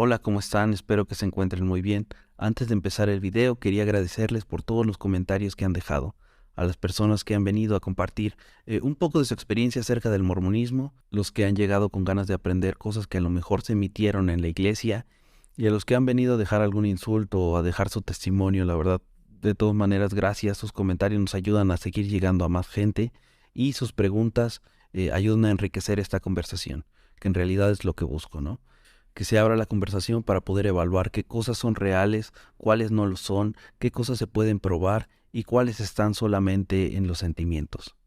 Hola, ¿cómo están? Espero que se encuentren muy bien. Antes de empezar el video, quería agradecerles por todos los comentarios que han dejado, a las personas que han venido a compartir un poco de su experiencia acerca del mormonismo, los que han llegado con ganas de aprender cosas que a lo mejor se emitieron en la iglesia, y a los que han venido a dejar algún insulto o a dejar su testimonio. La verdad, de todas maneras, gracias. Sus comentarios nos ayudan a seguir llegando a más gente y sus preguntas ayudan a enriquecer esta conversación, que en realidad es lo que busco, ¿no? Que se abra la conversación para poder evaluar qué cosas son reales, cuáles no lo son, qué cosas se pueden probar y cuáles están solamente en los sentimientos.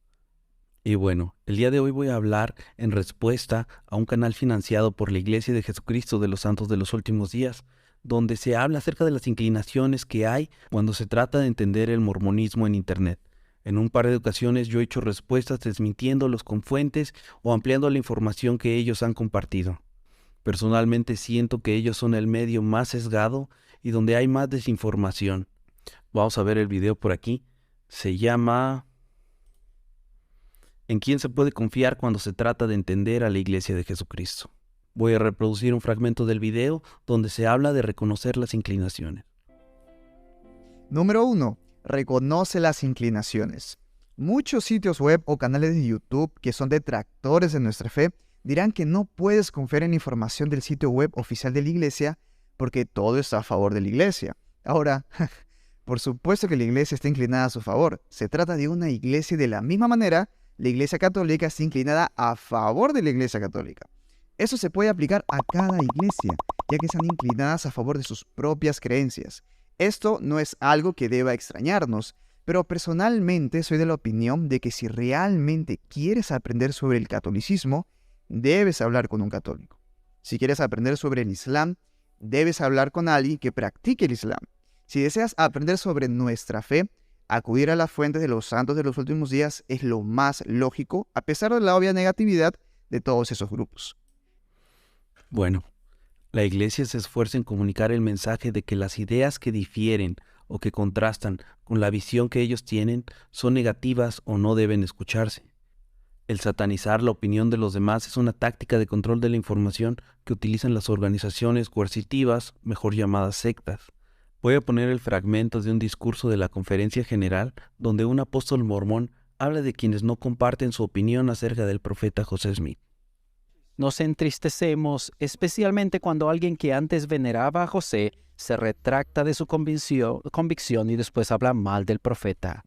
Y bueno, el día de hoy voy a hablar en respuesta a un canal financiado por la Iglesia de Jesucristo de los Santos de los Últimos Días, donde se habla acerca de las inclinaciones que hay cuando se trata de entender el mormonismo en Internet. En un par de ocasiones yo he hecho respuestas desmintiéndolos con fuentes o ampliando la información que ellos han compartido. Personalmente siento que ellos son el medio más sesgado y donde hay más desinformación. Vamos a ver el video por aquí. Se llama ¿En quién se puede confiar cuando se trata de entender a la Iglesia de Jesucristo? Voy a reproducir un fragmento del video donde se habla de reconocer las inclinaciones. Número 1. Reconoce las inclinaciones. Muchos sitios web o canales de YouTube que son detractores de nuestra fe dirán que no puedes confiar en información del sitio web oficial de la iglesia porque todo está a favor de la iglesia. Ahora, por supuesto que la iglesia está inclinada a su favor. Se trata de una iglesia y de la misma manera, la iglesia católica está inclinada a favor de la iglesia católica. Eso se puede aplicar a cada iglesia, ya que están inclinadas a favor de sus propias creencias. Esto no es algo que deba extrañarnos, pero personalmente soy de la opinión de que si realmente quieres aprender sobre el catolicismo, debes hablar con un católico. Si quieres aprender sobre el Islam, debes hablar con alguien que practique el Islam. Si deseas aprender sobre nuestra fe, acudir a las fuentes de los santos de los últimos días es lo más lógico, a pesar de la obvia negatividad de todos esos grupos. Bueno, la Iglesia se esfuerza en comunicar el mensaje de que las ideas que difieren o que contrastan con la visión que ellos tienen son negativas o no deben escucharse. El satanizar la opinión de los demás es una táctica de control de la información que utilizan las organizaciones coercitivas, mejor llamadas sectas. Voy a poner el fragmento de un discurso de la Conferencia General donde un apóstol mormón habla de quienes no comparten su opinión acerca del profeta José Smith. Nos entristecemos, especialmente cuando alguien que antes veneraba a José se retracta de su convicción y después habla mal del profeta.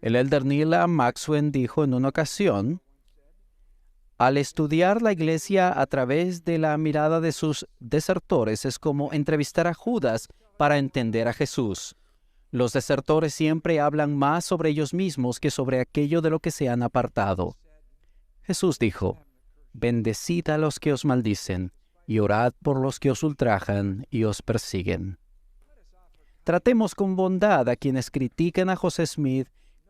El elder Neil A. Maxwell dijo en una ocasión: al estudiar la iglesia a través de la mirada de sus desertores es como entrevistar a Judas para entender a Jesús. Los desertores siempre hablan más sobre ellos mismos que sobre aquello de lo que se han apartado. Jesús dijo: bendecid a los que os maldicen, y orad por los que os ultrajan y os persiguen. Tratemos con bondad a quienes critican a José Smith,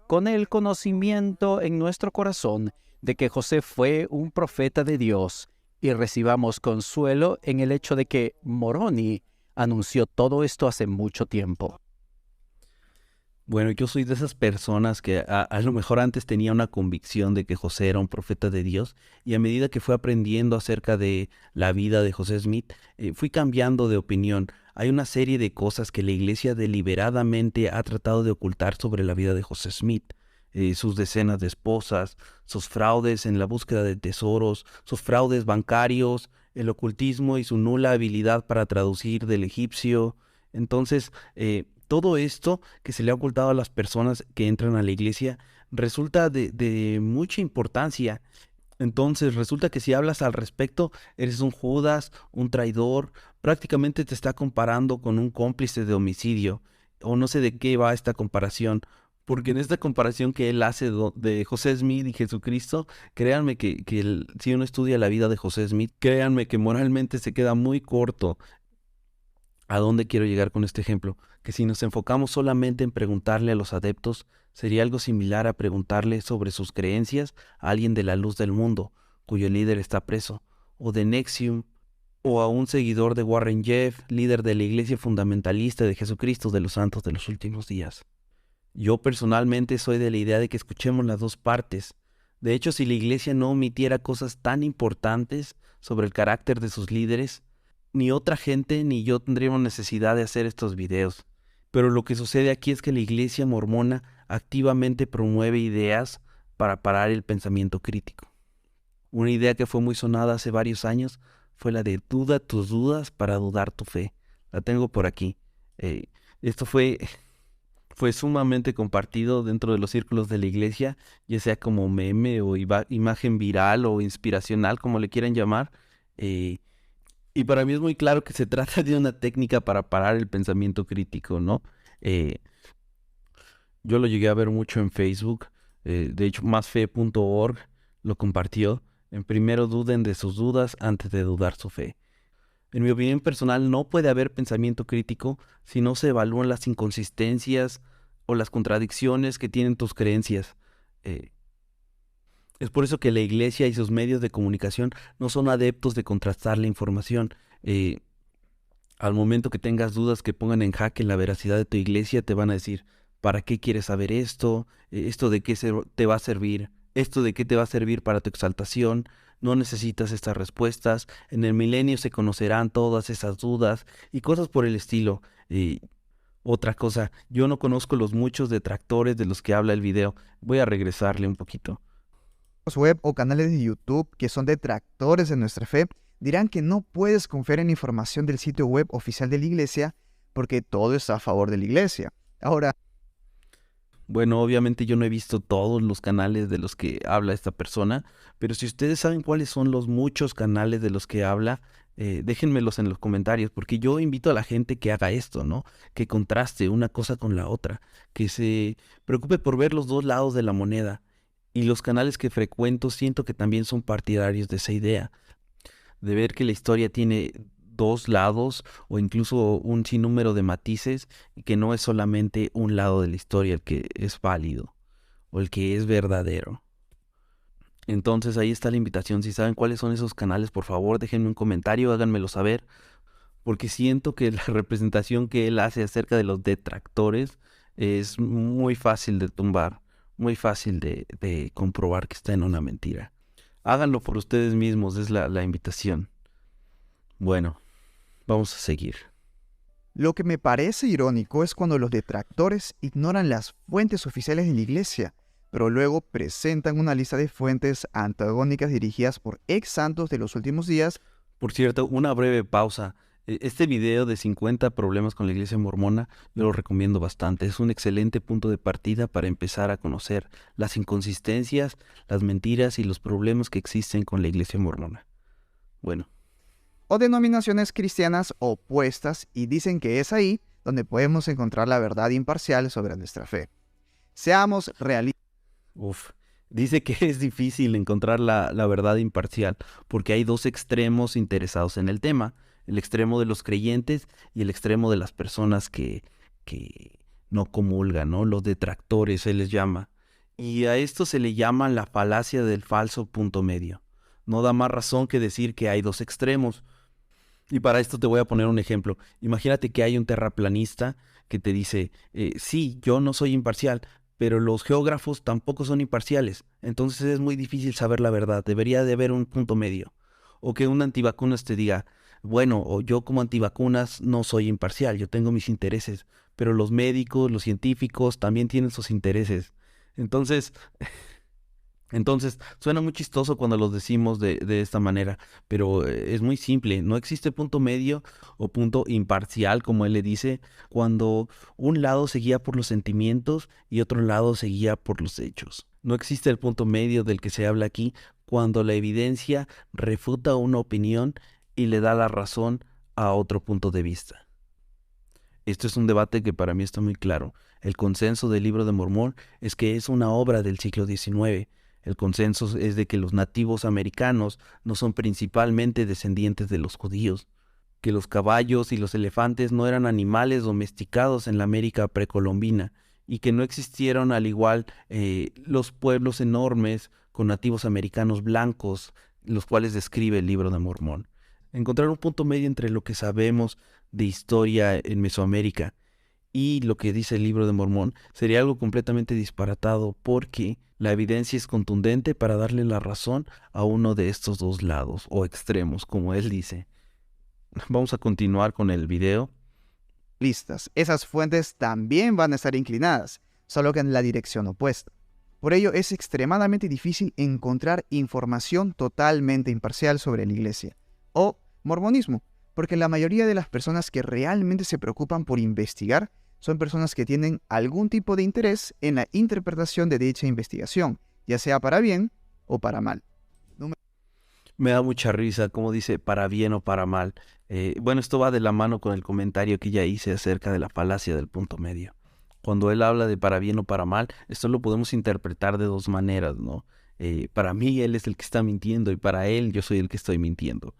con el conocimiento en nuestro corazón de que José fue un profeta de Dios, y recibamos consuelo en el hecho de que Moroni anunció todo esto hace mucho tiempo. Bueno, yo soy de esas personas que a lo mejor antes tenía una convicción de que José era un profeta de Dios, y a medida que fui aprendiendo acerca de la vida de José Smith, fui cambiando de opinión. Hay una serie de cosas que la iglesia deliberadamente ha tratado de ocultar sobre la vida de José Smith. Sus decenas de esposas, sus fraudes en la búsqueda de tesoros, sus fraudes bancarios, el ocultismo y su nula habilidad para traducir del egipcio. Entonces, todo esto que se le ha ocultado a las personas que entran a la iglesia resulta de mucha importancia. Entonces resulta que si hablas al respecto, eres un Judas, un traidor, prácticamente te está comparando con un cómplice de homicidio, o no sé de qué va esta comparación, porque en esta comparación que él hace de José Smith y Jesucristo, créanme que si uno estudia la vida de José Smith, créanme que moralmente se queda muy corto. ¿A dónde quiero llegar con este ejemplo? Que si nos enfocamos solamente en preguntarle a los adeptos, sería algo similar a preguntarle sobre sus creencias a alguien de la luz del mundo, cuyo líder está preso, o de Nexium, o a un seguidor de Warren Jeff, líder de la Iglesia Fundamentalista de Jesucristo de los Santos de los Últimos Días. Yo personalmente soy de la idea de que escuchemos las dos partes. De hecho, si la Iglesia no omitiera cosas tan importantes sobre el carácter de sus líderes, ni otra gente ni yo tendríamos necesidad de hacer estos videos. Pero lo que sucede aquí es que la iglesia mormona activamente promueve ideas para parar el pensamiento crítico. Una idea que fue muy sonada hace varios años fue la de duda tus dudas para dudar tu fe. La tengo por aquí. Esto fue sumamente compartido dentro de los círculos de la iglesia, ya sea como meme o imagen viral o inspiracional, como le quieran llamar. Y para mí es muy claro que se trata de una técnica para parar el pensamiento crítico, ¿no? Eh, yo lo llegué a ver mucho en Facebook. De hecho, másfe.org lo compartió. En primero duden de sus dudas antes de dudar su fe. En mi opinión personal, no puede haber pensamiento crítico si no se evalúan las inconsistencias o las contradicciones que tienen tus creencias. Es por eso que la iglesia y sus medios de comunicación no son adeptos de contrastar la información. Al momento que tengas dudas que pongan en jaque la veracidad de tu iglesia, te van a decir, ¿para qué quieres saber esto? ¿Esto de qué te va a servir? ¿Esto de qué te va a servir para tu exaltación? No necesitas estas respuestas. En el milenio se conocerán todas esas dudas y cosas por el estilo. Otra cosa, yo no conozco los muchos detractores de los que habla el video. Voy a regresarle un poquito. Web o canales de YouTube que son detractores de nuestra fe dirán que no puedes confiar en información del sitio web oficial de la iglesia porque todo está a favor de la iglesia. Ahora, bueno, obviamente yo no he visto todos los canales de los que habla esta persona, pero si ustedes saben cuáles son los muchos canales de los que habla, déjenmelos en los comentarios, porque yo invito a la gente que haga esto, ¿no? Que contraste una cosa con la otra, que se preocupe por ver los dos lados de la moneda. Y los canales que frecuento siento que también son partidarios de esa idea, de ver que la historia tiene dos lados o incluso un sinnúmero de matices y que no es solamente un lado de la historia el que es válido o el que es verdadero. Entonces ahí está la invitación. Si saben cuáles son esos canales, por favor déjenme un comentario, háganmelo saber, porque siento que la representación que él hace acerca de los detractores es muy fácil de tumbar, muy fácil de comprobar que está en una mentira. Háganlo por ustedes mismos, es la invitación. Bueno, vamos a seguir. lo que me parece irónico es cuando los detractores ignoran las fuentes oficiales de la iglesia, pero luego presentan una lista de fuentes antagónicas dirigidas por ex santos de los últimos días. Por cierto, una breve pausa. Este video de 50 problemas con la iglesia mormona, yo lo recomiendo bastante. Es un excelente punto de partida para empezar a conocer las inconsistencias, las mentiras y los problemas que existen con la iglesia mormona. Bueno. O denominaciones cristianas opuestas y dicen que es ahí donde podemos encontrar la verdad imparcial sobre nuestra fe. Seamos realistas. Dice que es difícil encontrar la verdad imparcial porque hay dos extremos interesados en el tema, el extremo de los creyentes y el extremo de las personas que no comulgan, ¿no? Los detractores se les llama. Y a esto se le llama la falacia del falso punto medio. No da más razón que decir que hay dos extremos. Y para esto te voy a poner un ejemplo. Imagínate que hay un terraplanista que te dice, sí, yo no soy imparcial, pero los geógrafos tampoco son imparciales. Entonces es muy difícil saber la verdad. Debería de haber un punto medio. O que un antivacunas te diga, bueno, o yo como antivacunas no soy imparcial, yo tengo mis intereses, pero los médicos, los científicos también tienen sus intereses. Entonces suena muy chistoso cuando los decimos de esta manera, pero es muy simple. No existe punto medio o punto imparcial, como él le dice, cuando un lado se guía por los sentimientos y otro lado se guía por los hechos. No existe el punto medio del que se habla aquí cuando la evidencia refuta una opinión y le da la razón a otro punto de vista. Esto es un debate que para mí está muy claro. El consenso del Libro de Mormón es que es una obra del siglo XIX. El consenso es de que los nativos americanos no son principalmente descendientes de los judíos, que los caballos y los elefantes no eran animales domesticados en la América precolombina y que no existieron al igual los pueblos enormes con nativos americanos blancos, los cuales describe el Libro de Mormón. Encontrar un punto medio entre lo que sabemos de historia en Mesoamérica y lo que dice el Libro de Mormón sería algo completamente disparatado porque la evidencia es contundente para darle la razón a uno de estos dos lados o extremos, como él dice. Vamos a continuar con el video. Listas. Esas fuentes también van a estar inclinadas, solo que en la dirección opuesta. Por ello es extremadamente difícil encontrar información totalmente imparcial sobre la iglesia o mormonismo, porque la mayoría de las personas que realmente se preocupan por investigar son personas que tienen algún tipo de interés en la interpretación de dicha investigación, ya sea para bien o para mal. Me da mucha risa, como dice, para bien o para mal. Bueno, esto va de la mano con el comentario que ya hice acerca de la falacia del punto medio. Cuando él habla de para bien o para mal, esto lo podemos interpretar de dos maneras, ¿no? Para mí él es el que está mintiendo y para él yo soy el que estoy mintiendo.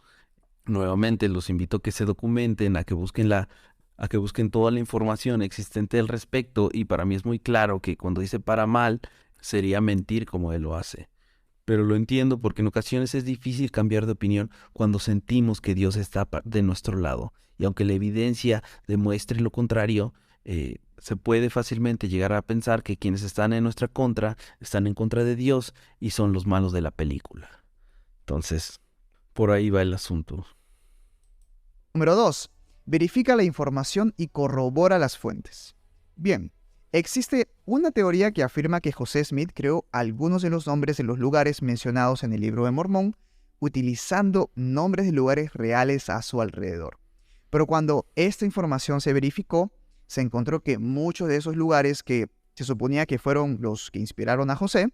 Nuevamente los invito a que se documenten, a que busquen toda la información existente al respecto, y para mí es muy claro que cuando dice para mal sería mentir como él lo hace. Pero lo entiendo porque en ocasiones es difícil cambiar de opinión cuando sentimos que Dios está de nuestro lado. Y aunque la evidencia demuestre lo contrario, se puede fácilmente llegar a pensar que quienes están en nuestra contra están en contra de Dios y son los malos de la película. Entonces, por ahí va el asunto. Número 2. Verifica la información y corrobora las fuentes. Bien, existe una teoría que afirma que José Smith creó algunos de los nombres de los lugares mencionados en el Libro de Mormón, utilizando nombres de lugares reales a su alrededor. Pero cuando esta información se verificó, se encontró que muchos de esos lugares que se suponía que fueron los que inspiraron a José,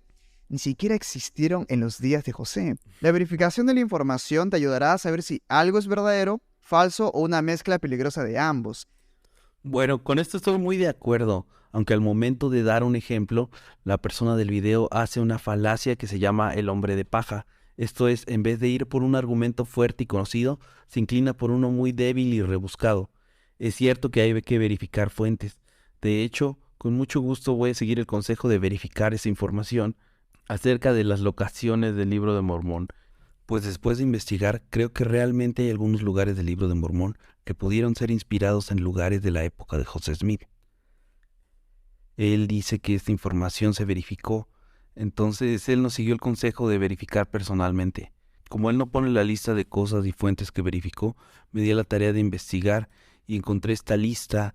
ni siquiera existieron en los días de José. La verificación de la información te ayudará a saber si algo es verdadero, falso o una mezcla peligrosa de ambos. Bueno, con esto estoy muy de acuerdo, aunque al momento de dar un ejemplo, la persona del video hace una falacia que se llama el hombre de paja. Esto es, en vez de ir por un argumento fuerte y conocido, se inclina por uno muy débil y rebuscado. Es cierto que hay que verificar fuentes. De hecho, con mucho gusto voy a seguir el consejo de verificar esa información acerca de las locaciones del Libro de Mormón, pues después de investigar, creo que realmente hay algunos lugares del Libro de Mormón que pudieron ser inspirados en lugares de la época de José Smith. Él dice que esta información se verificó, entonces él nos siguió el consejo de verificar personalmente. Como él no pone la lista de cosas y fuentes que verificó, me di a la tarea de investigar y encontré esta lista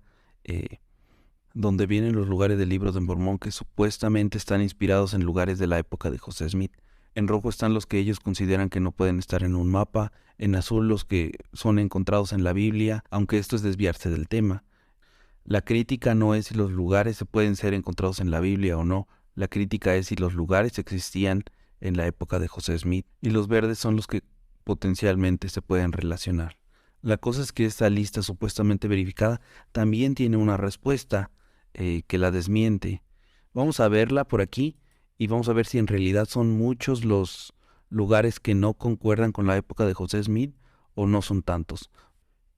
donde vienen los lugares del Libro de Mormón que supuestamente están inspirados en lugares de la época de José Smith. En rojo están los que ellos consideran que no pueden estar en un mapa, en azul los que son encontrados en la Biblia, aunque esto es desviarse del tema. La crítica no es si los lugares se pueden ser encontrados en la Biblia o no, la crítica es si los lugares existían en la época de José Smith, y los verdes son los que potencialmente se pueden relacionar. La cosa es que esta lista supuestamente verificada también tiene una respuesta que la desmiente. Vamos a verla por aquí y vamos a ver si en realidad son muchos los lugares que no concuerdan con la época de José Smith o no son tantos.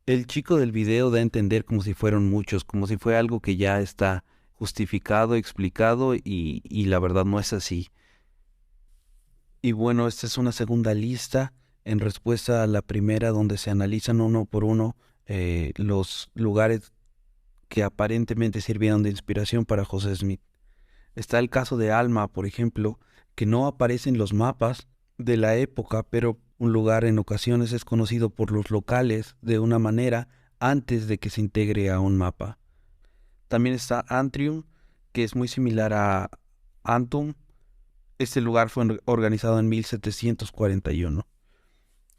El chico del video da a entender como si fueron muchos, como si fue algo que ya está justificado, explicado y la verdad no es así. Y bueno, esta es una segunda lista en respuesta a la primera donde se analizan uno por uno los lugares que aparentemente sirvieron de inspiración para José Smith. Está el caso de Alma, por ejemplo, que no aparece en los mapas de la época, pero un lugar en ocasiones es conocido por los locales de una manera antes de que se integre a un mapa. También está Antrium, que es muy similar a Antum. Este lugar fue organizado en 1741.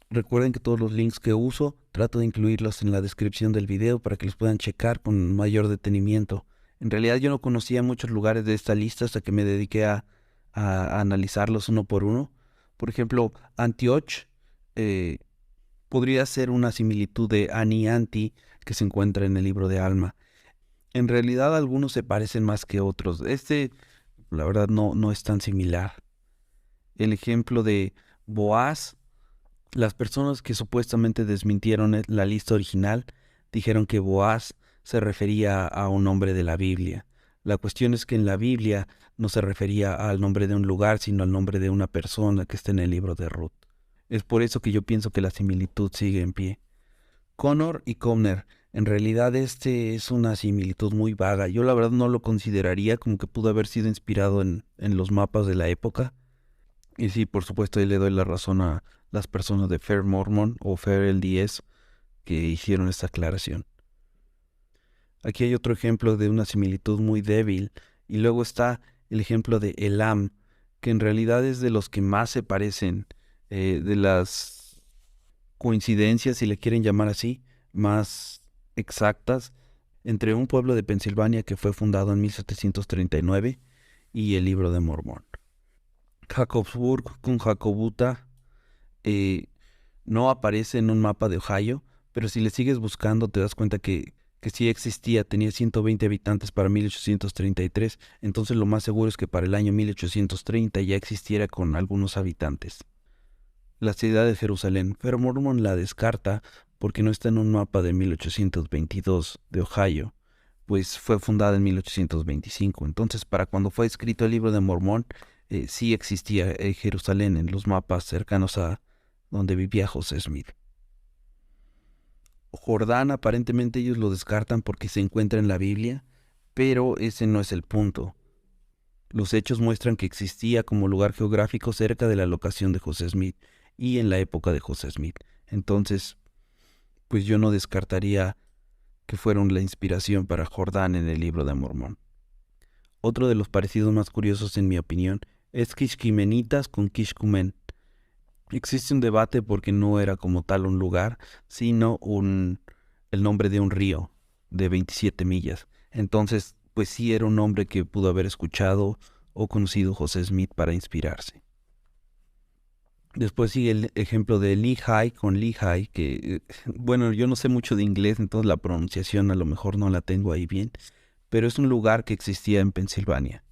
Recuerden que todos los links que uso trato de incluirlos en la descripción del video para que los puedan checar con mayor detenimiento. En realidad yo no conocía muchos lugares de esta lista hasta que me dediqué a analizarlos uno por uno. Por ejemplo, Antioch podría ser una similitud de Ani-Anti que se encuentra en el libro de Alma. En realidad algunos se parecen más que otros. La verdad, no es tan similar. El ejemplo de Boaz, las personas que supuestamente desmintieron la lista original dijeron que Boaz se refería a un nombre de la Biblia. La cuestión es que en la Biblia no se refería al nombre de un lugar, sino al nombre de una persona que está en el libro de Ruth. Es por eso que yo pienso que la similitud sigue en pie. Connor y Comner, en realidad es una similitud muy vaga. Yo la verdad no lo consideraría como que pudo haber sido inspirado en los mapas de la época. Y sí, por supuesto, ahí le doy la razón a las personas de Fair Mormon o Fair LDS, que hicieron esta aclaración. Aquí hay otro ejemplo de una similitud muy débil, y luego está el ejemplo de Elam, que en realidad es de los que más se parecen, de las coincidencias, si le quieren llamar así, más exactas, entre un pueblo de Pensilvania que fue fundado en 1739 y el Libro de Mormón. Jacobsburg con Jacobuta no aparece en un mapa de Ohio, pero si le sigues buscando te das cuenta que sí existía, tenía 120 habitantes para 1833, entonces lo más seguro es que para el año 1830 ya existiera con algunos habitantes. La ciudad de Jerusalén, pero Mormon la descarta porque no está en un mapa de 1822 de Ohio, pues fue fundada en 1825. Entonces, para cuando fue escrito el Libro de Mormón, sí existía Jerusalén en los mapas cercanos a donde vivía José Smith. Jordán, aparentemente ellos lo descartan porque se encuentra en la Biblia, pero ese no es el punto. Los hechos muestran que existía como lugar geográfico cerca de la locación de José Smith y en la época de José Smith. Entonces, pues yo no descartaría que fueron la inspiración para Jordán en el Libro de Mormón. Otro de los parecidos más curiosos, en mi opinión, es Kishkimenitas con Kishkumen. Existe un debate porque no era como tal un lugar, sino el nombre de un río de 27 millas. Entonces, pues sí era un nombre que pudo haber escuchado o conocido José Smith para inspirarse. Después sigue el ejemplo de Lehi con Lehi, que, bueno, yo no sé mucho de inglés, entonces la pronunciación a lo mejor no la tengo ahí bien, pero es un lugar que existía en Pensilvania.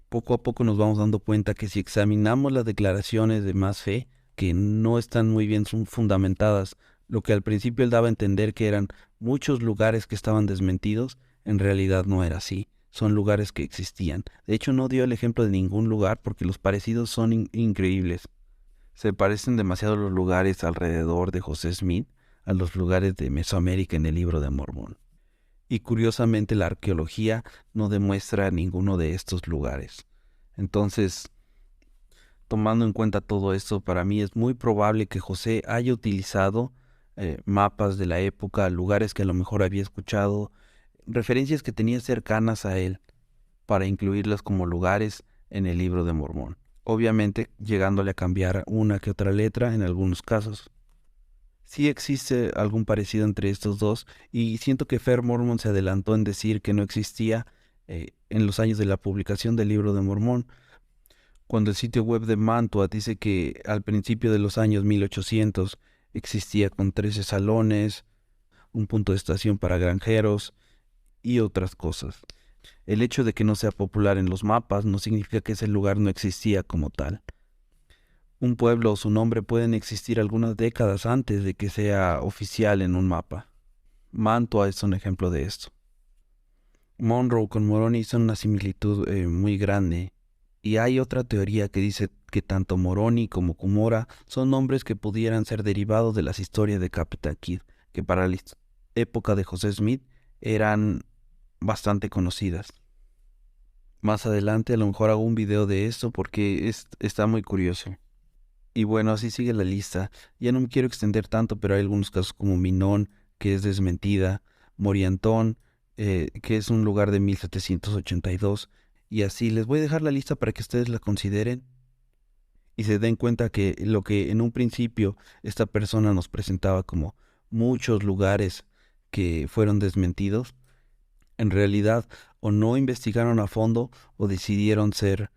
Poco a poco nos vamos dando cuenta que si examinamos las declaraciones de más fe, que no están muy bien fundamentadas, lo que al principio él daba a entender que eran muchos lugares que estaban desmentidos, en realidad no era así. Son lugares que existían. De hecho, no dio el ejemplo de ningún lugar porque los parecidos son increíbles. Se parecen demasiado los lugares alrededor de José Smith a los lugares de Mesoamérica en el Libro de Mormón. Y curiosamente la arqueología no demuestra ninguno de estos lugares. Entonces, tomando en cuenta todo esto, para mí es muy probable que José haya utilizado mapas de la época, lugares que a lo mejor había escuchado, referencias que tenía cercanas a él, para incluirlas como lugares en el Libro de Mormón. Obviamente llegándole a cambiar una que otra letra en algunos casos. Sí existe algún parecido entre estos dos, y siento que Fair Mormon se adelantó en decir que no existía en los años de la publicación del Libro de Mormón, cuando el sitio web de Mantua dice que al principio de los años 1800 existía con 13 salones, un punto de estación para granjeros y otras cosas. El hecho de que no sea popular en los mapas no significa que ese lugar no existía como tal. Un pueblo o su nombre pueden existir algunas décadas antes de que sea oficial en un mapa. Mantua es un ejemplo de esto. Monroe con Moroni son una similitud muy grande. Y hay otra teoría que dice que tanto Moroni como Cumorah son nombres que pudieran ser derivados de las historias de Capitan Kidd, que para la época de José Smith eran bastante conocidas. Más adelante a lo mejor hago un video de esto porque está muy curioso. Y bueno, así sigue la lista. Ya no me quiero extender tanto, pero hay algunos casos como Minón, que es desmentida, Moriantón, que es un lugar de 1782, y así. Les voy a dejar la lista para que ustedes la consideren y se den cuenta que lo que en un principio esta persona nos presentaba como muchos lugares que fueron desmentidos, en realidad o no investigaron a fondo o decidieron ser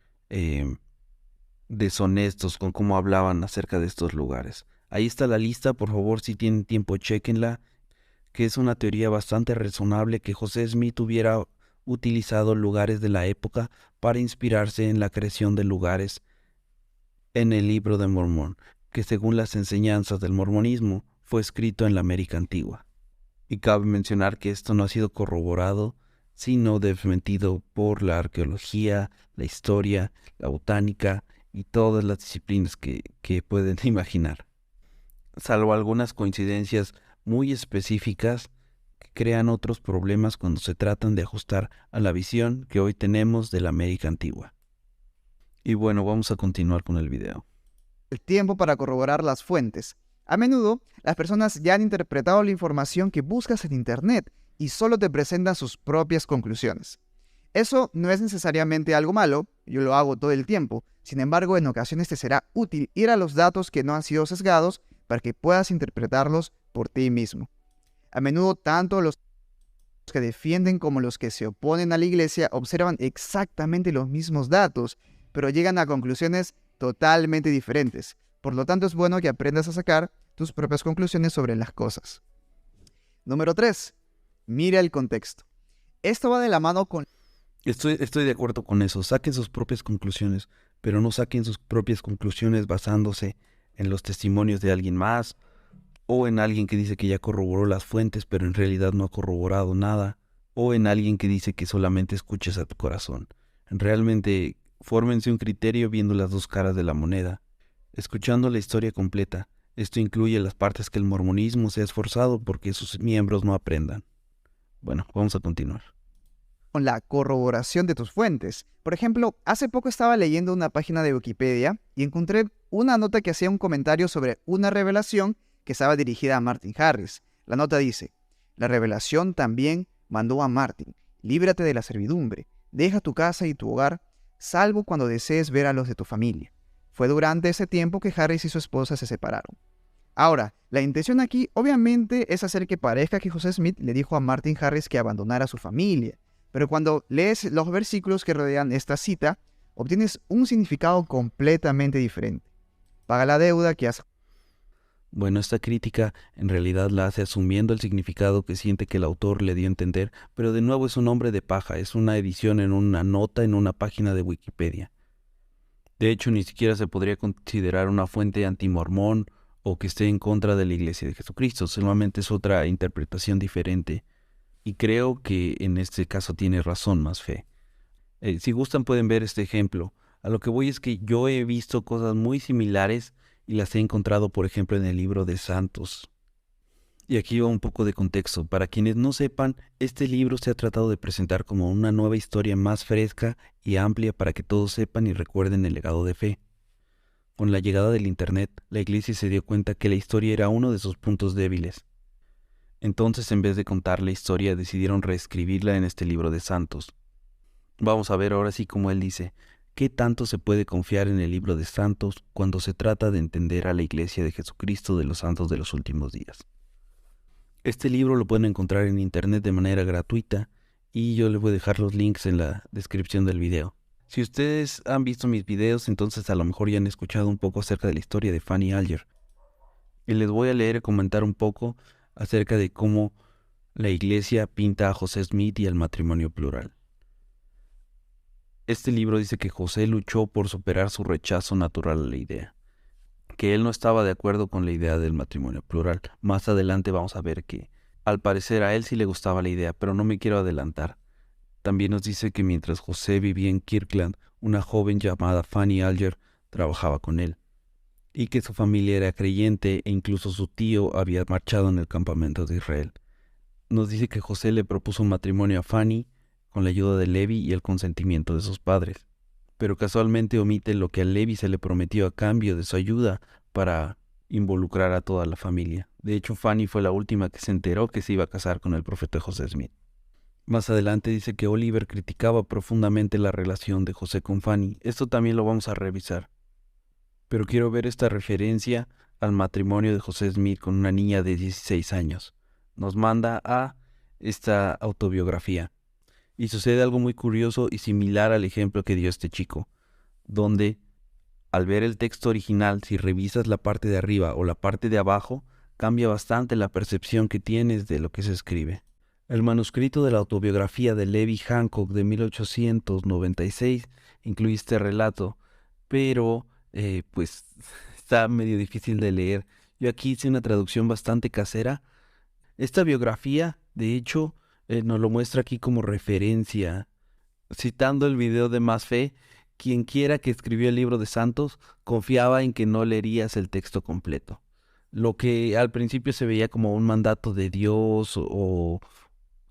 deshonestos con cómo hablaban acerca de estos lugares. Ahí está la lista, por favor, si tienen tiempo, chéquenla, que es una teoría bastante razonable que José Smith hubiera utilizado lugares de la época para inspirarse en la creación de lugares en el Libro de Mormón, que según las enseñanzas del mormonismo fue escrito en la América antigua. Y cabe mencionar que esto no ha sido corroborado, sino desmentido por la arqueología, la historia, la botánica y todas las disciplinas que pueden imaginar. Salvo algunas coincidencias muy específicas que crean otros problemas cuando se tratan de ajustar a la visión que hoy tenemos de la América antigua. Y bueno, vamos a continuar con el video. El tiempo para corroborar las fuentes. A menudo, las personas ya han interpretado la información que buscas en Internet y solo te presentan sus propias conclusiones. Eso no es necesariamente algo malo, yo lo hago todo el tiempo. Sin embargo, en ocasiones te será útil ir a los datos que no han sido sesgados para que puedas interpretarlos por ti mismo. A menudo, tanto los que defienden como los que se oponen a la iglesia observan exactamente los mismos datos, pero llegan a conclusiones totalmente diferentes. Por lo tanto, es bueno que aprendas a sacar tus propias conclusiones sobre las cosas. Número 3. Mira el contexto. Esto va de la mano con... Estoy de acuerdo con eso. Saquen sus propias conclusiones, pero no saquen sus propias conclusiones basándose en los testimonios de alguien más o en alguien que dice que ya corroboró las fuentes, pero en realidad no ha corroborado nada, o en alguien que dice que solamente escuches a tu corazón. Realmente, fórmense un criterio viendo las dos caras de la moneda, escuchando la historia completa. Esto incluye las partes que el mormonismo se ha esforzado porque sus miembros no aprendan. Bueno, vamos a continuar. Con la corroboración de tus fuentes. Por ejemplo, hace poco estaba leyendo una página de Wikipedia y encontré una nota que hacía un comentario sobre una revelación que estaba dirigida a Martin Harris. La nota dice: la revelación también mandó a Martin: líbrate de la servidumbre, deja tu casa y tu hogar, salvo cuando desees ver a los de tu familia. Fue durante ese tiempo que Harris y su esposa se separaron. Ahora, la intención aquí obviamente es hacer que parezca que José Smith le dijo a Martin Harris que abandonara a su familia, pero cuando lees los versículos que rodean esta cita, obtienes un significado completamente diferente. Paga la deuda que has... Bueno, esta crítica en realidad la hace asumiendo el significado que siente que el autor le dio a entender, pero de nuevo es un hombre de paja, es una edición en una nota en una página de Wikipedia. De hecho, ni siquiera se podría considerar una fuente antimormón o que esté en contra de la Iglesia de Jesucristo, solamente es otra interpretación diferente. Y creo que en este caso tiene razón más fe. Si gustan pueden ver este ejemplo. A lo que voy es que yo he visto cosas muy similares y las he encontrado, por ejemplo, en el libro de Santos. Y aquí va un poco de contexto. Para quienes no sepan, este libro se ha tratado de presentar como una nueva historia más fresca y amplia para que todos sepan y recuerden el legado de fe. Con la llegada del Internet, la Iglesia se dio cuenta que la historia era uno de sus puntos débiles. Entonces, en vez de contar la historia, decidieron reescribirla en este libro de Santos. Vamos a ver ahora sí como él dice: ¿qué tanto se puede confiar en el libro de Santos cuando se trata de entender a la Iglesia de Jesucristo de los Santos de los Últimos Días? Este libro lo pueden encontrar en internet de manera gratuita y yo les voy a dejar los links en la descripción del video. Si ustedes han visto mis videos, entonces a lo mejor ya han escuchado un poco acerca de la historia de Fanny Alger. Y les voy a leer y comentar un poco acerca de cómo la Iglesia pinta a José Smith y al matrimonio plural. Este libro dice que José luchó por superar su rechazo natural a la idea, que él no estaba de acuerdo con la idea del matrimonio plural. Más adelante vamos a ver que, al parecer, a él sí le gustaba la idea, pero no me quiero adelantar. También nos dice que mientras José vivía en Kirkland, una joven llamada Fanny Alger trabajaba con él, y que su familia era creyente e incluso su tío había marchado en el campamento de Israel. Nos dice que José le propuso un matrimonio a Fanny con la ayuda de Levi y el consentimiento de sus padres, pero casualmente omite lo que a Levi se le prometió a cambio de su ayuda para involucrar a toda la familia. De hecho, Fanny fue la última que se enteró que se iba a casar con el profeta José Smith. Más adelante dice que Oliver criticaba profundamente la relación de José con Fanny. Esto también lo vamos a revisar. Pero quiero ver esta referencia al matrimonio de José Smith con una niña de 16 años. Nos manda a esta autobiografía. Y sucede algo muy curioso y similar al ejemplo que dio este chico, donde al ver el texto original, si revisas la parte de arriba o la parte de abajo, cambia bastante la percepción que tienes de lo que se escribe. El manuscrito de la autobiografía de Levi Hancock de 1896 incluye este relato, pero pues está medio difícil de leer. Yo aquí hice una traducción bastante casera. Esta biografía, de hecho, nos lo muestra aquí como referencia. Citando el video de Más Fe, quien quiera que escribió el libro de Santos confiaba en que no leerías el texto completo. Lo que al principio se veía como un mandato de Dios o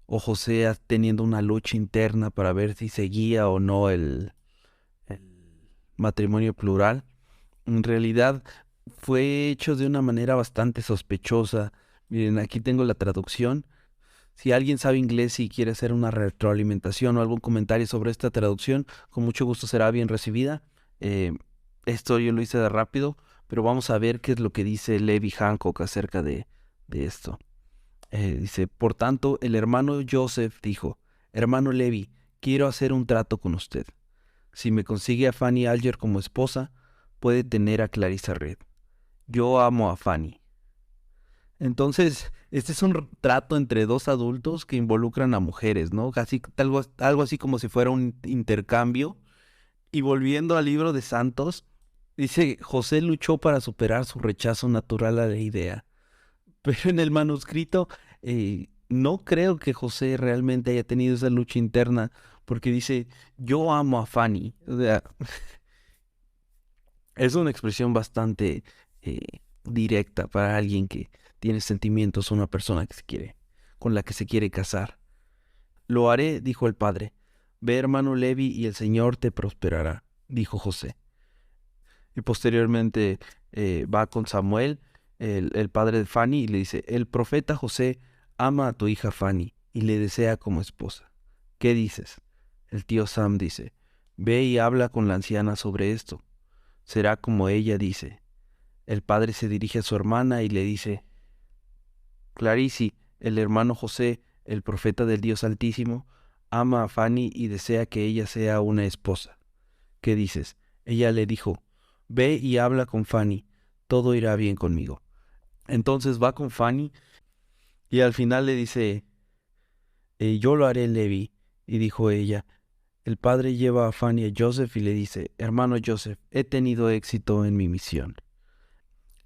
José teniendo una lucha interna para ver si seguía o no el matrimonio plural, en realidad fue hecho de una manera bastante sospechosa. Miren, aquí tengo la traducción. Si alguien sabe inglés y quiere hacer una retroalimentación o algún comentario sobre esta traducción, con mucho gusto será bien recibida. Eh, Esto yo lo hice de rápido, pero vamos a ver qué es lo que dice Levi Hancock acerca de esto. Dice, por tanto, el hermano Joseph dijo, hermano Levi, quiero hacer un trato con usted. Si me consigue a Fanny Alger como esposa, puede tener a Clarissa Red. Yo amo a Fanny. Entonces, este es un trato entre dos adultos que involucran a mujeres, ¿no? Casi algo así como si fuera un intercambio. Y volviendo al libro de Santos, dice, José luchó para superar su rechazo natural a la idea. Pero en el manuscrito, no creo que José realmente haya tenido esa lucha interna, porque dice, yo amo a Fanny. O sea, es una expresión bastante eh, directa para alguien que tiene sentimientos a una persona que se quiere, con la que se quiere casar. Lo haré, dijo el padre. Ve, hermano Levi, y el Señor te prosperará, dijo José. Y posteriormente va con Samuel, el padre de Fanny, y le dice, el profeta José ama a tu hija Fanny y le desea como esposa. ¿Qué dices? El tío Sam dice, ve y habla con la anciana sobre esto. Será como ella dice. El padre se dirige a su hermana y le dice, Clarisi, el hermano José, el profeta del Dios Altísimo, ama a Fanny y desea que ella sea una esposa. ¿Qué dices? Ella le dijo, ve y habla con Fanny, todo irá bien conmigo. Entonces va con Fanny y al final le dice, yo lo haré, Levi. Y dijo ella, el padre lleva a Fanny a Joseph y le dice, hermano Joseph, he tenido éxito en mi misión.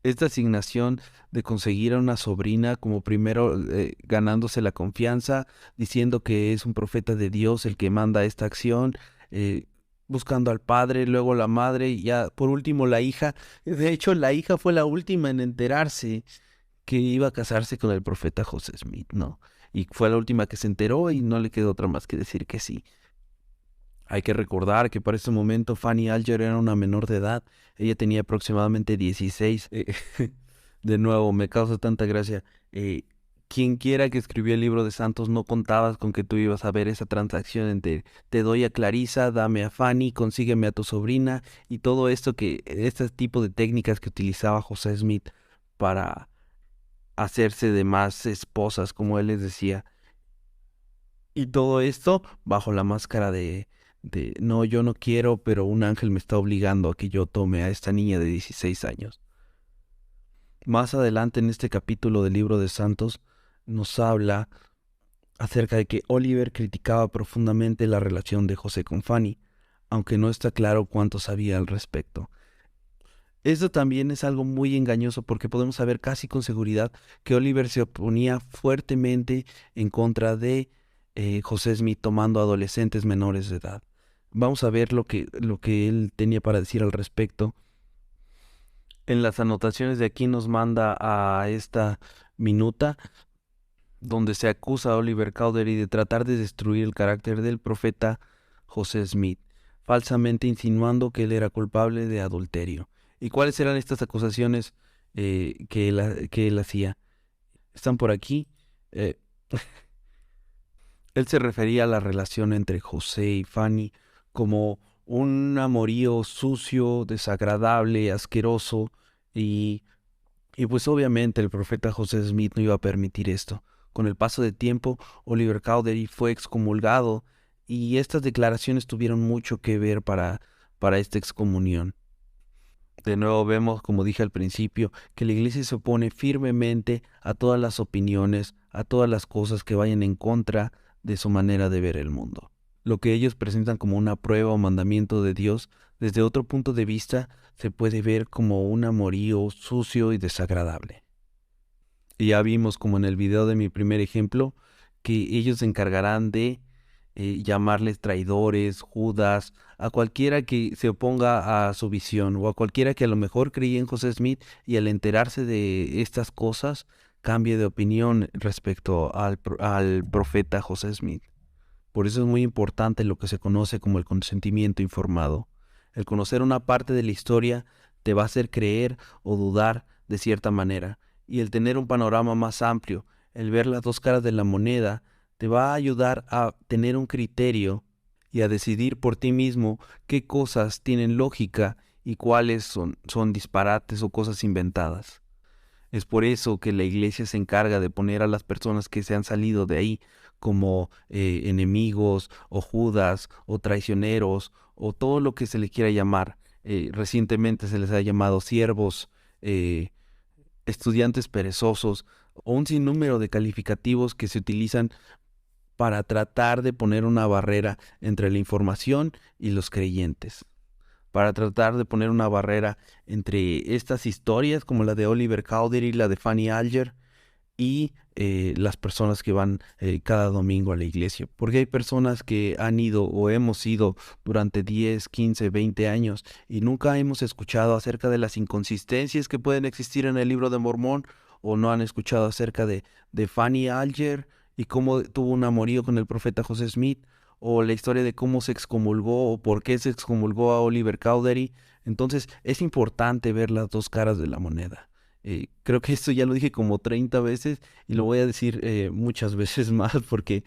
Esta asignación de conseguir a una sobrina como primero ganándose la confianza, diciendo que es un profeta de Dios el que manda esta acción, eh, buscando al padre, luego la madre y ya por último la hija. De hecho, la hija fue la última en enterarse que iba a casarse con el profeta José Smith, ¿no? Y fue la última que se enteró y no le quedó otra más que decir que sí. Hay que recordar que para ese momento Fanny Alger era una menor de edad. Ella tenía aproximadamente 16. De nuevo, me causa tanta gracia. Eh, Quien quiera que escribió el libro de Santos no contabas con que tú ibas a ver esa transacción entre te doy a Clarissa, dame a Fanny, consígueme a tu sobrina y todo esto este tipo de técnicas que utilizaba José Smith para hacerse de más esposas, como él les decía. Y todo esto bajo la máscara de no, yo no quiero, pero un ángel me está obligando a que yo tome a esta niña de 16 años. Más adelante en este capítulo del libro de Santos nos habla acerca de que Oliver criticaba profundamente la relación de José con Fanny, aunque no está claro cuánto sabía al respecto. Esto también es algo muy engañoso porque podemos saber casi con seguridad que Oliver se oponía fuertemente en contra de José Smith tomando adolescentes menores de edad. Vamos a ver lo que él tenía para decir al respecto. En las anotaciones de aquí nos manda a esta minuta donde se acusa a Oliver Cowdery de tratar de destruir el carácter del profeta José Smith, falsamente insinuando que él era culpable de adulterio. ¿Y cuáles eran estas acusaciones que él hacía? Están por aquí. Eh, Él se refería a la relación entre José y Fanny como un amorío sucio, desagradable, asqueroso, y, y pues obviamente el profeta José Smith no iba a permitir esto. Con el paso del tiempo, Oliver Cowdery fue excomulgado y estas declaraciones tuvieron mucho que ver para esta excomunión. De nuevo vemos, como dije al principio, que la iglesia se opone firmemente a todas las opiniones, a todas las cosas que vayan en contra de su manera de ver el mundo. Lo que ellos presentan como una prueba o mandamiento de Dios, desde otro punto de vista, se puede ver como un amorío sucio y desagradable. Y ya vimos, como en el video de mi primer ejemplo, que ellos se encargarán de llamarles traidores, Judas, a cualquiera que se oponga a su visión o a cualquiera que a lo mejor creía en José Smith y al enterarse de estas cosas cambie de opinión respecto al profeta José Smith. Por eso es muy importante lo que se conoce como el consentimiento informado. El conocer una parte de la historia te va a hacer creer o dudar de cierta manera. Y el tener un panorama más amplio, el ver las dos caras de la moneda, te va a ayudar a tener un criterio y a decidir por ti mismo qué cosas tienen lógica y cuáles son disparates o cosas inventadas. Es por eso que la iglesia se encarga de poner a las personas que se han salido de ahí como enemigos o judas o traicioneros o todo lo que se le quiera llamar. Recientemente se les ha llamado siervos, estudiantes perezosos o un sinnúmero de calificativos que se utilizan para tratar de poner una barrera entre la información y los creyentes, para tratar de poner una barrera entre estas historias como la de Oliver Cowdery, la de Fanny Alger y las personas que van cada domingo a la iglesia. Porque hay personas que han ido o hemos ido durante 10, 15, 20 años y nunca hemos escuchado acerca de las inconsistencias que pueden existir en el libro de Mormón, o no han escuchado acerca de Fanny Alger y cómo tuvo un amorío con el profeta José Smith, o la historia de cómo se excomulgó o por qué se excomulgó a Oliver Cowdery. Entonces es importante ver las dos caras de la moneda. Creo que esto ya lo dije como 30 veces y lo voy a decir muchas veces más porque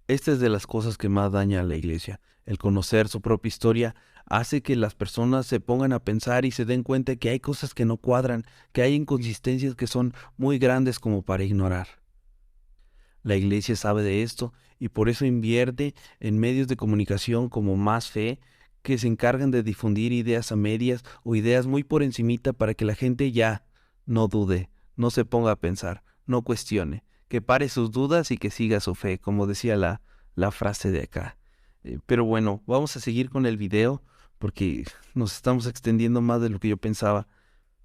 esta es de las cosas que más daña a la iglesia. El conocer su propia historia hace que las personas se pongan a pensar y se den cuenta que hay cosas que no cuadran, que hay inconsistencias que son muy grandes como para ignorar. La iglesia sabe de esto y por eso invierte en medios de comunicación como Más Fe, que se encargan de difundir ideas a medias o ideas muy por encimita para que la gente ya no dude, no se ponga a pensar, no cuestione, que pare sus dudas y que siga su fe, como decía la frase de acá. Pero bueno, vamos a seguir con el video porque nos estamos extendiendo más de lo que yo pensaba.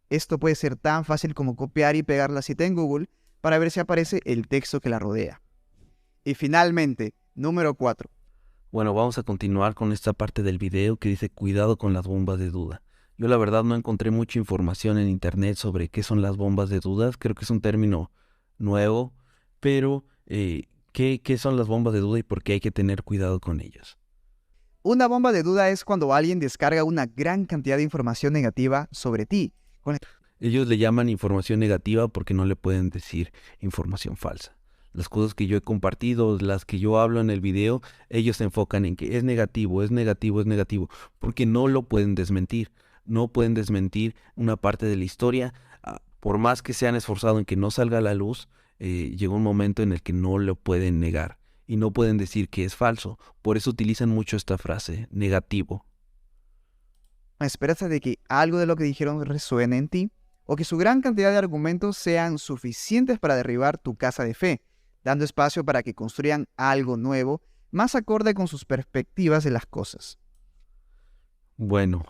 Esto puede ser tan fácil como copiar y pegar la cita en Google para ver si aparece el texto que la rodea. Y finalmente, número 4. Bueno, vamos a continuar con esta parte del video que dice cuidado con las bombas de duda. Yo la verdad no encontré mucha información en internet sobre qué son las bombas de dudas. Creo que es un término nuevo, pero ¿qué son las bombas de duda y por qué hay que tener cuidado con ellas? Una bomba de duda es cuando alguien descarga una gran cantidad de información negativa sobre ti. Ellos le llaman información negativa porque no le pueden decir información falsa. Las cosas que yo he compartido, las que yo hablo en el video, ellos se enfocan en que es negativo, es negativo, es negativo, porque no lo pueden desmentir. No pueden desmentir una parte de la historia. Por más que se han esforzado en que no salga a la luz, llega un momento en el que no lo pueden negar y no pueden decir que es falso. Por eso utilizan mucho esta frase, negativo. A esperanza de que algo de lo que dijeron resuene en ti, o que su gran cantidad de argumentos sean suficientes para derribar tu casa de fe, dando espacio para que construyan algo nuevo, más acorde con sus perspectivas de las cosas. Bueno,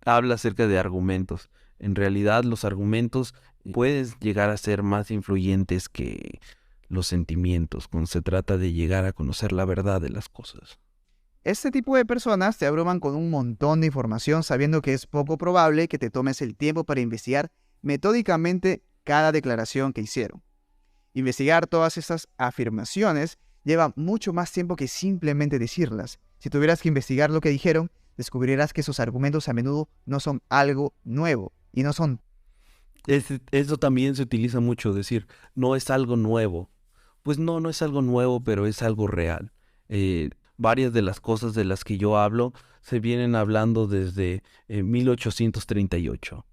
habla acerca de argumentos. En realidad los argumentos pueden llegar a ser más influyentes que los sentimientos cuando se trata de llegar a conocer la verdad de las cosas. Este tipo de personas te abruman con un montón de información sabiendo que es poco probable que te tomes el tiempo para investigar metódicamente cada declaración que hicieron. Investigar todas estas afirmaciones lleva mucho más tiempo que simplemente decirlas. Si tuvieras que investigar lo que dijeron, descubrirás que sus argumentos a menudo no son algo nuevo y no son. Eso también se utiliza mucho, decir, no es algo nuevo. Pues no es algo nuevo, pero es algo real. Varias de las cosas de las que yo hablo se vienen hablando desde 1838.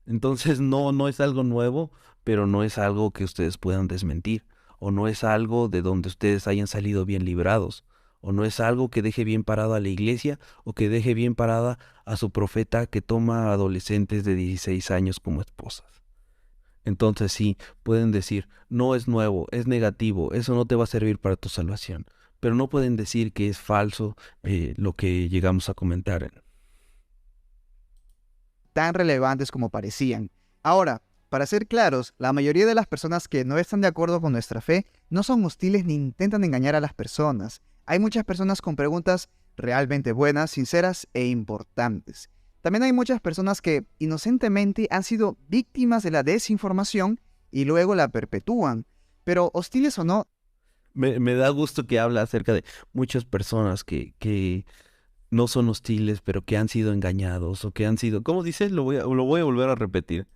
Entonces no es algo nuevo, pero no es algo que ustedes puedan desmentir, o no es algo de donde ustedes hayan salido bien librados, o no es algo que deje bien parada a la iglesia, o que deje bien parada a su profeta que toma adolescentes de 16 años como esposas. Entonces sí, pueden decir, no es nuevo, es negativo, eso no te va a servir para tu salvación, pero no pueden decir que es falso lo que llegamos a comentar. Tan relevantes como parecían. Ahora, para ser claros, la mayoría de las personas que no están de acuerdo con nuestra fe no son hostiles ni intentan engañar a las personas. Hay muchas personas con preguntas realmente buenas, sinceras e importantes. También hay muchas personas que inocentemente han sido víctimas de la desinformación y luego la perpetúan. Pero hostiles o no, Me da gusto que habla acerca de muchas personas que no son hostiles, pero que han sido engañados o que han sido, ¿cómo dices? Lo voy a volver a repetir.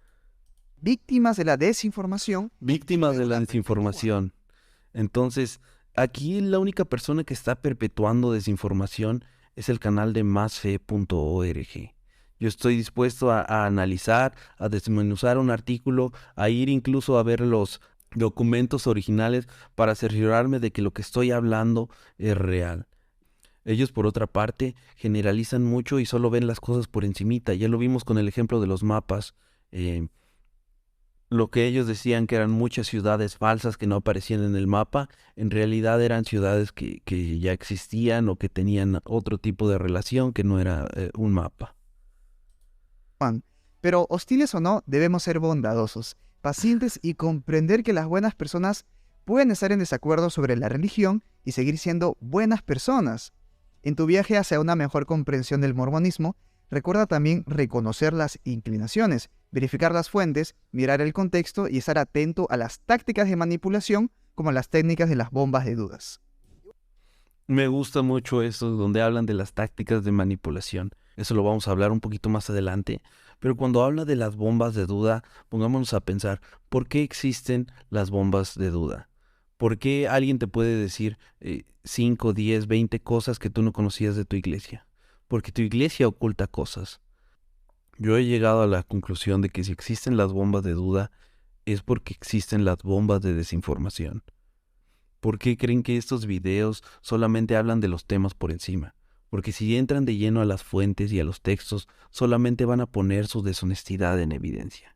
Víctimas de la desinformación. Víctimas de la desinformación. Entonces, aquí la única persona que está perpetuando desinformación es el canal de masfe.org. Yo estoy dispuesto a analizar, a desmenuzar un artículo, a ir incluso a ver los documentos originales para cerciorarme de que lo que estoy hablando es real. Ellos, por otra parte, generalizan mucho y solo ven las cosas por encimita. Ya lo vimos con el ejemplo de los mapas. Lo que ellos decían que eran muchas ciudades falsas que no aparecían en el mapa, en realidad eran ciudades que ya existían o que tenían otro tipo de relación que no era un mapa. Pero hostiles o no, debemos ser bondadosos, pacientes y comprender que las buenas personas pueden estar en desacuerdo sobre la religión y seguir siendo buenas personas. En tu viaje hacia una mejor comprensión del mormonismo, recuerda también reconocer las inclinaciones, verificar las fuentes, mirar el contexto y estar atento a las tácticas de manipulación como las técnicas de las bombas de dudas. Me gusta mucho eso, donde hablan de las tácticas de manipulación. Eso lo vamos a hablar un poquito más adelante. Pero cuando habla de las bombas de duda, pongámonos a pensar, ¿por qué existen las bombas de duda? ¿Por qué alguien te puede decir 5, 10, 20 cosas que tú no conocías de tu iglesia? Porque tu iglesia oculta cosas. Yo he llegado a la conclusión de que si existen las bombas de duda, es porque existen las bombas de desinformación. ¿Por qué creen que estos videos solamente hablan de los temas por encima? Porque si entran de lleno a las fuentes y a los textos, solamente van a poner su deshonestidad en evidencia.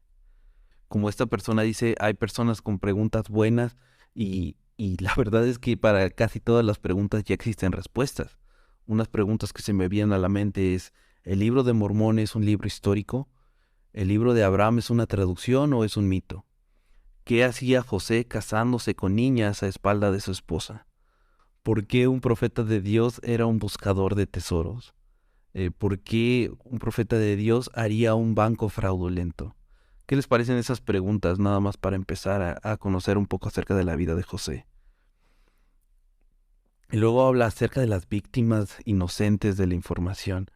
Como esta persona dice, hay personas con preguntas buenas y la verdad es que para casi todas las preguntas ya existen respuestas. Unas preguntas que se me vienen a la mente es, ¿el libro de Mormón es un libro histórico? ¿El libro de Abraham es una traducción o es un mito? ¿Qué hacía José casándose con niñas a espalda de su esposa? ¿Por qué un profeta de Dios era un buscador de tesoros? ¿Por qué un profeta de Dios haría un banco fraudulento? ¿Qué les parecen esas preguntas nada más para empezar a conocer un poco acerca de la vida de José? Y luego habla acerca de las víctimas inocentes de la información.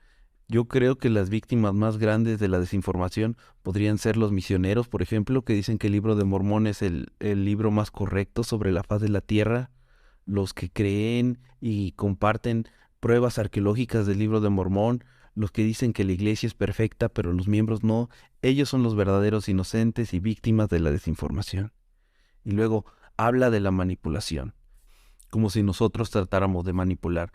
Yo creo que las víctimas más grandes de la desinformación podrían ser los misioneros, por ejemplo, que dicen que el libro de Mormón es el libro más correcto sobre la faz de la tierra. Los que creen y comparten pruebas arqueológicas del libro de Mormón, los que dicen que la iglesia es perfecta pero los miembros no, ellos son los verdaderos inocentes y víctimas de la desinformación. Y luego habla de la manipulación, como si nosotros tratáramos de manipular.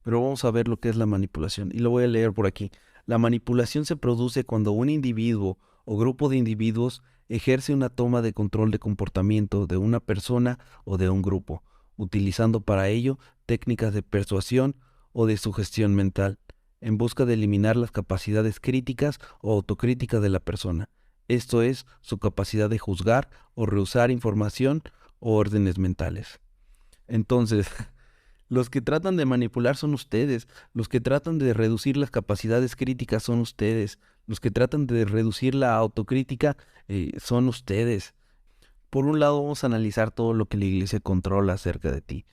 Pero vamos a ver lo que es la manipulación, y lo voy a leer por aquí. La manipulación se produce cuando un individuo o grupo de individuos ejerce una toma de control de comportamiento de una persona o de un grupo, utilizando para ello técnicas de persuasión o de sugestión mental, en busca de eliminar las capacidades críticas o autocríticas de la persona, esto es, su capacidad de juzgar o rehusar información o órdenes mentales. Entonces, los que tratan de manipular son ustedes, los que tratan de reducir las capacidades críticas son ustedes, los que tratan de reducir la autocrítica son ustedes. Por un lado vamos a analizar todo lo que la iglesia controla acerca de ti.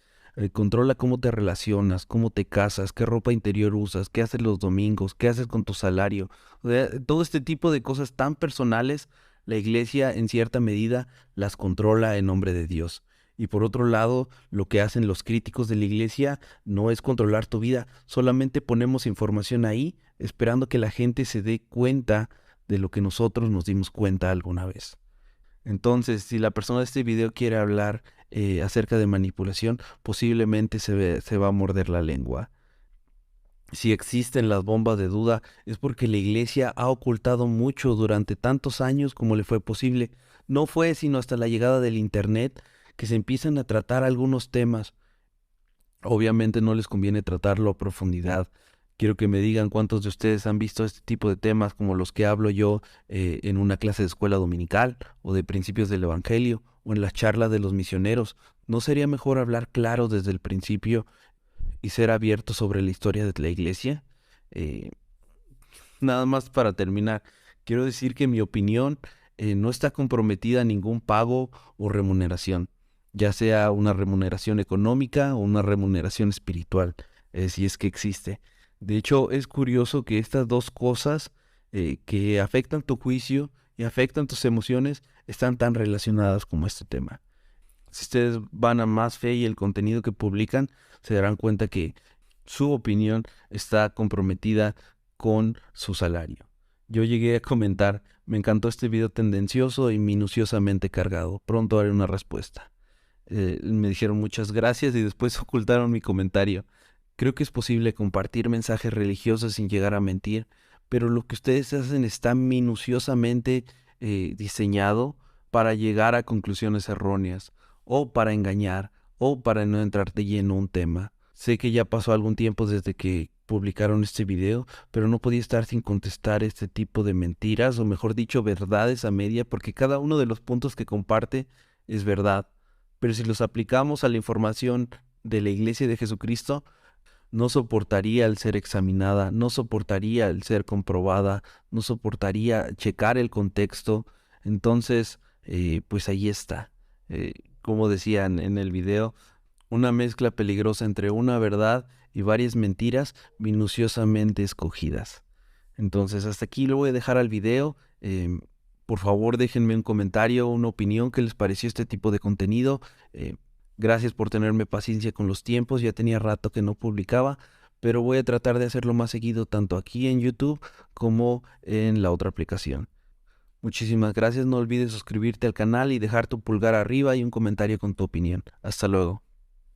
Controla cómo te relacionas, cómo te casas, qué ropa interior usas, qué haces los domingos, qué haces con tu salario. O sea, todo este tipo de cosas tan personales, la iglesia en cierta medida las controla en nombre de Dios. Y por otro lado, lo que hacen los críticos de la iglesia no es controlar tu vida, solamente ponemos información ahí esperando que la gente se dé cuenta de lo que nosotros nos dimos cuenta alguna vez. Entonces, si la persona de este video quiere hablar acerca de manipulación, posiblemente se va a morder la lengua. Si existen las bombas de duda, es porque la iglesia ha ocultado mucho durante tantos años como le fue posible. No fue sino hasta la llegada del internet que se empiezan a tratar algunos temas. Obviamente no les conviene tratarlo a profundidad. Quiero que me digan cuántos de ustedes han visto este tipo de temas como los que hablo yo en una clase de escuela dominical o de principios del Evangelio o en las charlas de los misioneros. ¿No sería mejor hablar claro desde el principio y ser abierto sobre la historia de la iglesia? Nada más para terminar, quiero decir que mi opinión no está comprometida a ningún pago o remuneración, ya sea una remuneración económica o una remuneración espiritual, si es que existe. De hecho, es curioso que estas dos cosas que afectan tu juicio y afectan tus emociones están tan relacionadas como este tema. Si ustedes van a Más Fe y el contenido que publican, se darán cuenta que su opinión está comprometida con su salario. Yo llegué a comentar, me encantó este video tendencioso y minuciosamente cargado. Pronto haré una respuesta. Me dijeron muchas gracias y después ocultaron mi comentario. Creo que es posible compartir mensajes religiosos sin llegar a mentir, pero lo que ustedes hacen está minuciosamente diseñado para llegar a conclusiones erróneas, o para engañar, o para no entrar de lleno a un tema. Sé que ya pasó algún tiempo desde que publicaron este video, pero no podía estar sin contestar este tipo de mentiras, o mejor dicho, verdades a media, porque cada uno de los puntos que comparte es verdad. Pero si los aplicamos a la información de la Iglesia de Jesucristo, no soportaría el ser examinada, no soportaría el ser comprobada, no soportaría checar el contexto. Entonces, pues ahí está. Como decían en el video, una mezcla peligrosa entre una verdad y varias mentiras minuciosamente escogidas. Entonces, hasta aquí lo voy a dejar al video. Por favor, déjenme un comentario, una opinión, qué les pareció este tipo de contenido. Gracias por tenerme paciencia con los tiempos, ya tenía rato que no publicaba, pero voy a tratar de hacerlo más seguido tanto aquí en YouTube como en la otra aplicación. Muchísimas gracias, no olvides suscribirte al canal y dejar tu pulgar arriba y un comentario con tu opinión. Hasta luego.